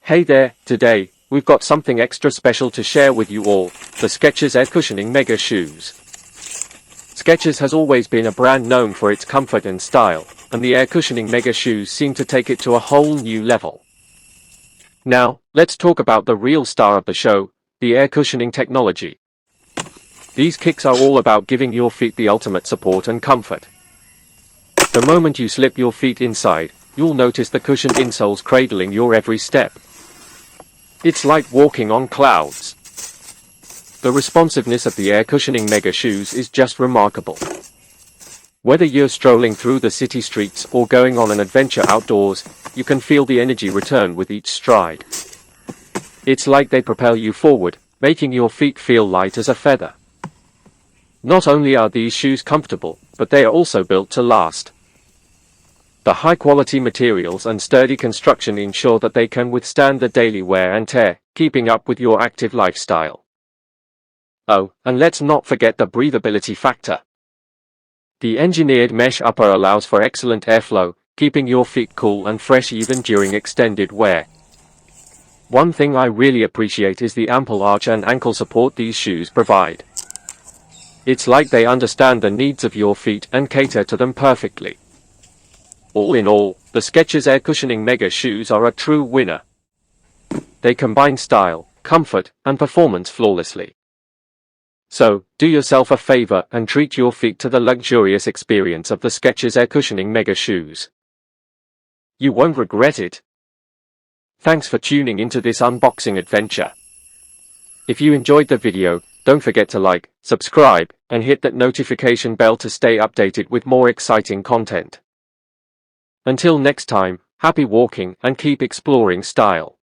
Hey there, today, we've got something extra special to share with you all, the Skechers air cushioning mega shoes. Skechers has always been a brand known for its comfort and style, and the air cushioning mega shoes seem to take it to a whole new level. Now, let's talk about the real star of the show, the air cushioning technology. These kicks are all about giving your feet the ultimate support and comfort. The moment you slip your feet inside, you'll notice the cushioned insoles cradling your every step. It's like walking on clouds. The responsiveness of the air cushioning mega shoes is just remarkable. Whether you're strolling through the city streets or going on an adventure outdoors, you can feel the energy return with each stride. It's like they propel you forward, making your feet feel light as a feather. Not only are these shoes comfortable, but they are also built to last. The high-quality materials and sturdy construction ensure that they can withstand the daily wear and tear, keeping up with your active lifestyle. Oh, and let's not forget the breathability factor. The engineered mesh upper allows for excellent airflow, keeping your feet cool and fresh even during extended wear. One thing I really appreciate is the ample arch and ankle support these shoes provide. It's like they understand the needs of your feet and cater to them perfectly. All in all, the Skechers air cushioning mega shoes are a true winner. They combine style, comfort, and performance flawlessly. So, do yourself a favor and treat your feet to the luxurious experience of the Skechers air cushioning mega shoes. You won't regret it. Thanks for tuning into this unboxing adventure. If you enjoyed the video, don't forget to like, subscribe, and hit that notification bell to stay updated with more exciting content. Until next time, happy walking and keep exploring style.